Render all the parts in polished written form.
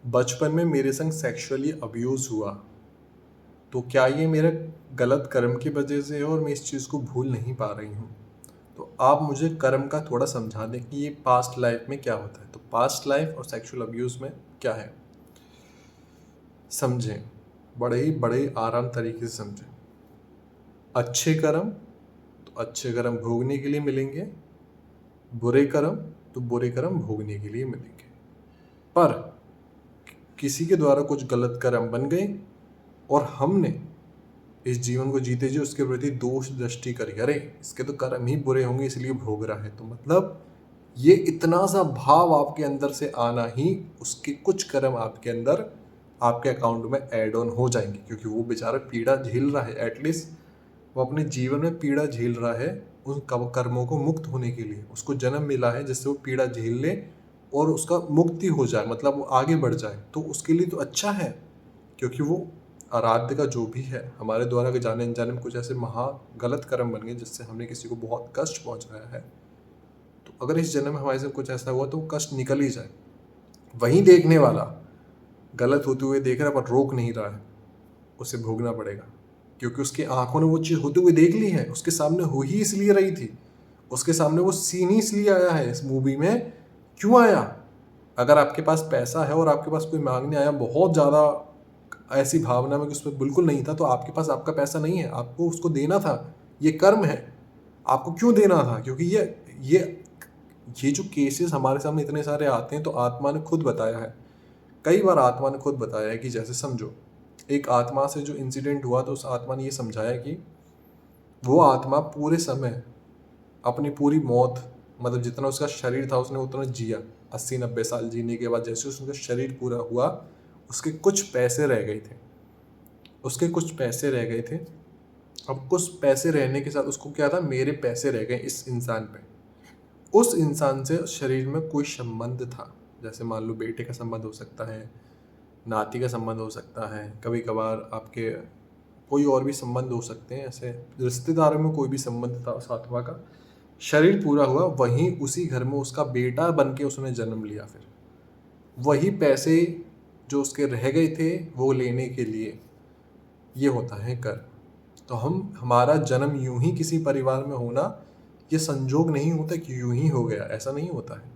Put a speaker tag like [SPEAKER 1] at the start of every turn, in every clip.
[SPEAKER 1] बचपन में मेरे संग सेक्सुअली अब्यूज़ हुआ, तो क्या ये मेरे गलत कर्म की वजह से है और मैं इस चीज़ को भूल नहीं पा रही हूँ? तो आप मुझे कर्म का थोड़ा समझा दें कि ये पास्ट लाइफ में क्या होता है? तो पास्ट लाइफ और सेक्सुअल अब्यूज़ में क्या है? समझें, बड़े ही आराम तरीके से समझें। अच्छे कर्म, तो अच्छे कर्म भोगने के लिए मिलेंगे, बुरे कर्म, तो बुरे कर्म भोगने के लिए मिलेंगे। पर किसी के द्वारा कुछ गलत कर्म बन गए और हमने इस जीवन को जीते जी उसके प्रति दोष दृष्टि करी, अरे इसके तो कर्म ही बुरे होंगे इसलिए भोग रहा है, तो मतलब ये इतना सा भाव आपके अंदर से आना ही उसके कुछ कर्म आपके अंदर आपके अकाउंट में ऐड ऑन हो जाएंगे, क्योंकि वो बेचारा पीड़ा झेल रहा है। एटलीस्ट वो अपने जीवन में पीड़ा झेल रहा है उन कर्मों को मुक्त होने के लिए। उसको जन्म मिला है जिससे वो पीड़ा झेल ले और उसका मुक्ति हो जाए, मतलब वो आगे बढ़ जाए, तो उसके लिए तो अच्छा है। क्योंकि वो आराध्य का जो भी है हमारे द्वारा के जाने अनजाने में कुछ ऐसे महा गलत कर्म बन गए जिससे हमने किसी को बहुत कष्ट पहुंचाया है, तो अगर इस जन्म में हमारे से कुछ ऐसा हुआ तो वो कष्ट निकल ही जाए। वहीं देखने वाला गलत होते हुए देख रहा है पर रोक नहीं रहा है, उसे भोगना पड़ेगा, क्योंकि उसकी आंखों ने वो चीज़ होते हुए देख ली है, उसके सामने हो ही इसलिए रही थी, उसके सामने वो सीन ही इसलिए आया है। इस मूवी में क्यों आया? अगर आपके पास पैसा है और आपके पास कोई मांगने आया बहुत ज़्यादा ऐसी भावना में कि उसमें बिल्कुल नहीं था, तो आपके पास आपका पैसा नहीं है, आपको उसको देना था। ये कर्म है, आपको क्यों देना था? क्योंकि ये ये जो केसेस हमारे सामने इतने सारे आते हैं, तो आत्मा ने खुद बताया है, कई बार आत्मा ने खुद बताया है कि जैसे समझो एक आत्मा से जो इंसिडेंट हुआ, तो उस आत्मा ने ये समझाया कि वो आत्मा पूरे समय अपनी पूरी मौत, मतलब जितना उसका शरीर था उसने उतना जिया, 80-90 साल जीने के बाद जैसे उसका शरीर पूरा हुआ, उसके कुछ पैसे रह गए थे, उसके कुछ पैसे रह गए थे। अब कुछ पैसे रहने के साथ उसको क्या था, मेरे पैसे रह गए इस इंसान पे। उस इंसान से शरीर में कोई संबंध था, जैसे मान लो बेटे का संबंध हो सकता है, नाती का संबंध हो सकता है, कभी कभार आपके कोई और भी संबंध हो सकते हैं, ऐसे रिश्तेदारों में कोई भी संबंध था उस आत्मा का। शरीर पूरा हुआ, वहीं उसी घर में उसका बेटा बन के उसने जन्म लिया। फिर वही पैसे जो उसके रह गए थे वो लेने के लिए, ये होता है कर्म। तो हमारा जन्म यूं ही किसी परिवार में होना, ये संजोग नहीं होता कि यूं ही हो गया, ऐसा नहीं होता है।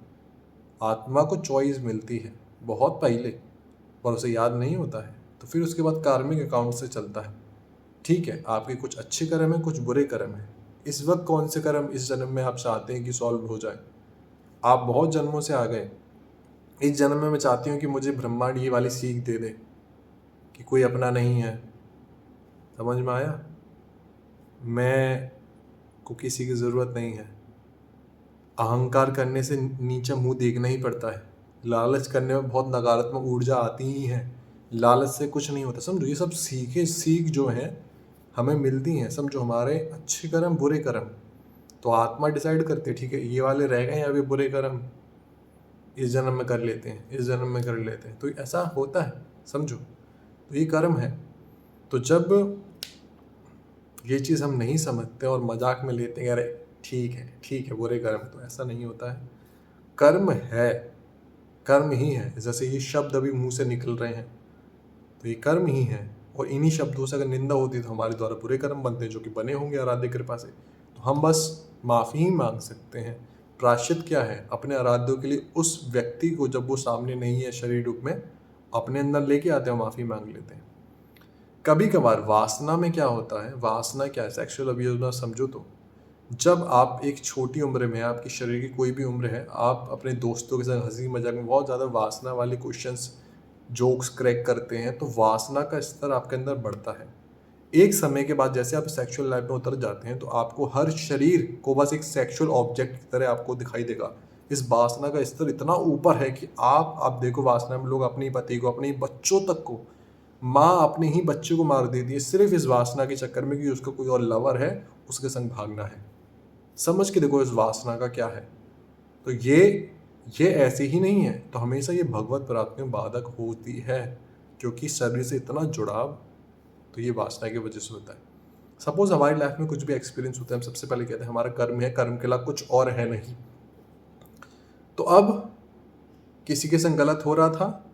[SPEAKER 1] आत्मा को चॉइस मिलती है बहुत पहले, पर उसे याद नहीं होता है, तो फिर उसके बाद कार्मिक अकाउंट से चलता है। ठीक है, आपके कुछ अच्छे कर्म हैं, कुछ बुरे कर्म हैं। इस वक्त कौन से कर्म इस जन्म में आप चाहते हैं कि सॉल्व हो जाए? आप बहुत जन्मों से आ गए, इस जन्म में मैं चाहती हूँ कि मुझे ब्रह्मांड ये वाली सीख दे दे कि कोई अपना नहीं है। समझ में आया? मैं को किसी की ज़रूरत नहीं है। अहंकार करने से नीचे मुंह देखना ही पड़ता है। लालच करने में बहुत नकारात्मक ऊर्जा आती ही है, लालच से कुछ नहीं होता। समझो ये सब सीख जो हैं हमें मिलती हैं। समझो हमारे अच्छे कर्म बुरे कर्म, तो आत्मा डिसाइड करती है, ठीक है ये वाले रह गए हैं अभी बुरे कर्म, इस जन्म में कर लेते हैं, इस जन्म में कर लेते हैं, तो ऐसा होता है। समझो, तो ये कर्म है। तो जब ये चीज़ हम नहीं समझते और मजाक में लेते हैं, अरे ठीक है बुरे कर्म, तो ऐसा नहीं होता है। कर्म है, कर्म ही है। जैसे ये शब्द अभी मुंह से निकल रहे हैं, तो ये कर्म ही है, और इन्हीं शब्दों से अगर निंदा होती तो हमारे द्वारा बुरे कर्म बनते हैं, जो कि बने होंगे आराध्य कृपा से। तो हम बस माफ़ी ही मांग सकते हैं। प्रायश्चित क्या है? अपने आराध्यों के लिए उस व्यक्ति को, जब वो सामने नहीं है शरीर रूप में, अपने अंदर लेके आते हैं, माफ़ी मांग लेते हैं। कभी कभार वासना में क्या होता है, वासना क्या है, सेक्सुअल अब्यूज में समझो तो, जब आप एक छोटी उम्र में, आपकी शरीर की कोई भी उम्र है, आप अपने दोस्तों के साथ हंसी मजाक में बहुत ज़्यादा वासना वाले क्वेश्चंस जोक्स क्रैक करते हैं, तो वासना का स्तर आपके अंदर बढ़ता है। एक समय के बाद जैसे आप सेक्सुअल लाइफ में उतर जाते हैं, तो आपको हर शरीर को बस एक सेक्सुअल ऑब्जेक्ट की तरह आपको दिखाई देगा। इस वासना का स्तर इतना ऊपर है कि आप देखो वासना में लोग अपने पति को, अपने बच्चों तक को, माँ अपने ही बच्चे को मार देती है सिर्फ इस वासना के चक्कर में कि उसका कोई और लवर है, उसके संग भागना है। समझ के देखो इस वासना का क्या है। तो ये ऐसे ही नहीं है, तो हमेशा ये भगवत प्राप्ति में बाधक होती है, क्योंकि शरीर से इतना जुड़ाव तो ये वासना की वजह से होता है। सपोज हमारी लाइफ में कुछ भी एक्सपीरियंस होता है, हम सबसे पहले कहते हैं हमारा कर्म है, कर्म के अलावा कुछ और है नहीं। तो अब किसी के संग गलत हो रहा था,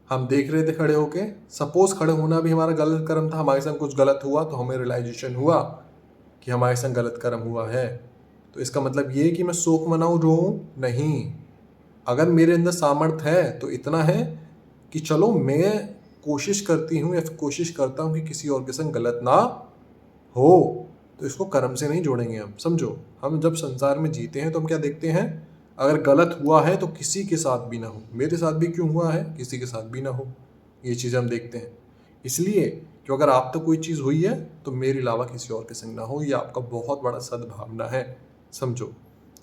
[SPEAKER 1] हम देख रहे थे खड़े होके, सपोज खड़े होना भी हमारा गलत कर्म था, हमारे संग कुछ गलत हुआ तो हमें रियलाइजेशन हुआ कि हमारे संग गलत कर्म हुआ है, तो इसका मतलब ये कि मैं शोक मनाऊं, रोऊं नहीं। अगर मेरे अंदर सामर्थ्य है तो इतना है कि चलो मैं कोशिश करती हूँ या फिर कोशिश करता हूँ कि किसी और के संग गलत ना हो, तो इसको कर्म से नहीं जोड़ेंगे हम। समझो, हम जब संसार में जीते हैं तो हम क्या देखते हैं, अगर गलत हुआ है तो किसी के साथ भी ना हो, मेरे साथ भी क्यों हुआ है, किसी के साथ भी ना हो, ये चीज़ हम देखते हैं। इसलिए कि अगर आप तो कोई चीज़ हुई है तो मेरे अलावा किसी और के संग ना हो, ये आपका बहुत बड़ा सद्भावना है। समझो,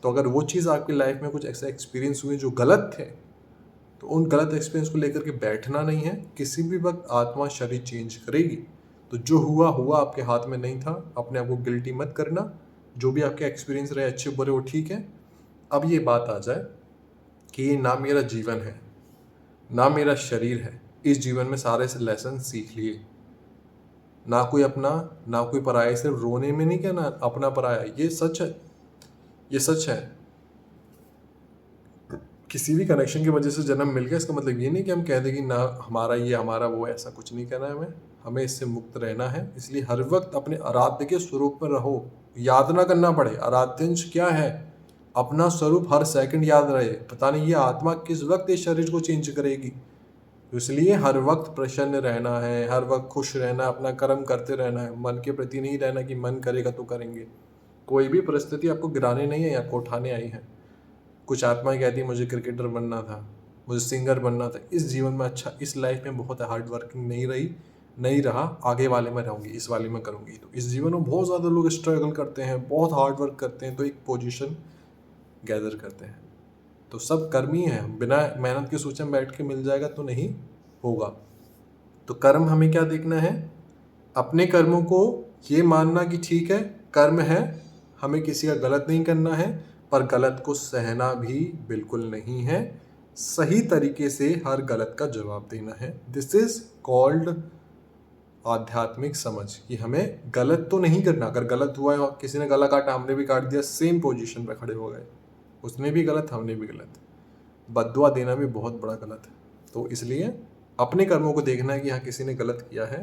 [SPEAKER 1] तो अगर वो चीज़ आपकी लाइफ में कुछ ऐसा एक्सपीरियंस हुए जो गलत थे, तो उन गलत एक्सपीरियंस को लेकर के बैठना नहीं है। किसी भी वक्त आत्मा शरीर चेंज करेगी, तो जो हुआ हुआ, आपके हाथ में नहीं था, अपने आप को गिल्टी मत करना। जो भी आपके एक्सपीरियंस रहे, अच्छे बुरे, वो ठीक है। अब ये बात आ जाए कि ये ना मेरा जीवन है, ना मेरा शरीर है, इस जीवन में सारे से लेसन सीख लिए, ना कोई अपना ना कोई पराया। सिर्फ रोने में नहीं कहना अपना पराया, ये सच है, ये सच है। किसी भी कनेक्शन की वजह से जन्म मिल गया, इसका मतलब ये नहीं कि हम कह दें कि ना हमारा ये हमारा वो, ऐसा कुछ नहीं कहना है हमें। हमें इससे मुक्त रहना है। इसलिए हर वक्त अपने आराध्य के स्वरूप में रहो, याद ना करना पड़े आराध्यंश क्या है, अपना स्वरूप हर सेकंड याद रहे। पता नहीं ये आत्मा किस वक्त इस शरीर को चेंज करेगी, तो इसलिए हर वक्त प्रसन्न रहना है, हर वक्त खुश रहना, अपना कर्म करते रहना है। मन के प्रति नहीं रहना कि मन करेगा तो करेंगे। कोई भी परिस्थिति आपको गिराने नहीं है, आपको उठाने आई है। कुछ आत्माएं कहती है मुझे क्रिकेटर बनना था, मुझे सिंगर बनना था, इस जीवन में अच्छा, इस लाइफ में बहुत हार्ड वर्किंग नहीं रही, नहीं रहा, आगे वाले में रहूँगी, इस वाले में करूँगी। तो इस जीवन में बहुत ज़्यादा लोग स्ट्रगल करते हैं, बहुत हार्ड वर्क करते हैं, तो एक पोजीशन गैदर करते हैं। तो सब कर्म ही है, बिना मेहनत के सोचे में बैठ के मिल जाएगा तो नहीं होगा। तो कर्म हमें क्या देखना है, अपने कर्मों को ये मानना कि ठीक है कर्म है, हमें किसी का गलत नहीं करना है, पर गलत को सहना भी बिल्कुल नहीं है। सही तरीके से हर गलत का जवाब देना है। दिस इज कॉल्ड आध्यात्मिक समझ, कि हमें गलत तो नहीं करना। अगर गलत हुआ है और किसी ने गला काटा, हमने भी काट दिया, सेम पोजीशन पे खड़े हो गए, उसने भी गलत, हमने भी गलत। बद्दुआ देना भी बहुत बड़ा गलत है। तो इसलिए अपने कर्मों को देखना है कि हाँ किसी ने गलत किया है,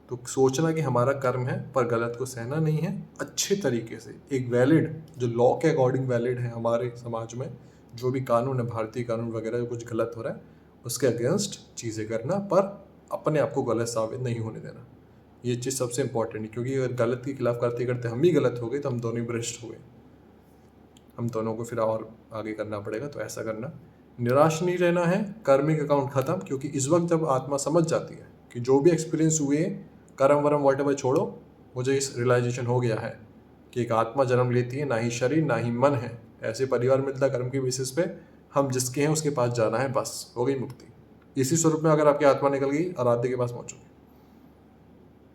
[SPEAKER 1] तो सोचना कि हमारा कर्म है, पर गलत को सहना नहीं है। अच्छे तरीके से एक वैलिड, जो लॉ के अकॉर्डिंग वैलिड है हमारे समाज में, जो भी कानून है, भारतीय कानून वगैरह, जो कुछ गलत हो रहा है उसके अगेंस्ट चीज़ें करना, पर अपने आप को गलत साबित नहीं होने देना। ये चीज़ सबसे इंपॉर्टेंट है, क्योंकि अगर गलत के खिलाफ करते करते हम भी गलत हो गए तो हम दोनों ही भ्रष्ट हो गए, हम दोनों को फिर और आगे करना पड़ेगा। तो ऐसा करना, निराश नहीं रहना है, कर्मिक अकाउंट खत्म। क्योंकि इस वक्त जब आत्मा समझ जाती है कि जो भी एक्सपीरियंस हुए, कर्म वरम व्हाटएवर छोड़ो, मुझे इस रियलाइजेशन हो गया है कि एक आत्मा जन्म लेती है, ना ही शरीर ना ही मन है, ऐसे परिवार मिलता है कर्म के बेसिस पे, हम जिसके हैं उसके पास जाना है, बस हो गई मुक्ति। इसी स्वरूप में अगर आपकी आत्मा निकल गई, आराध्य के पास पहुंचोगे।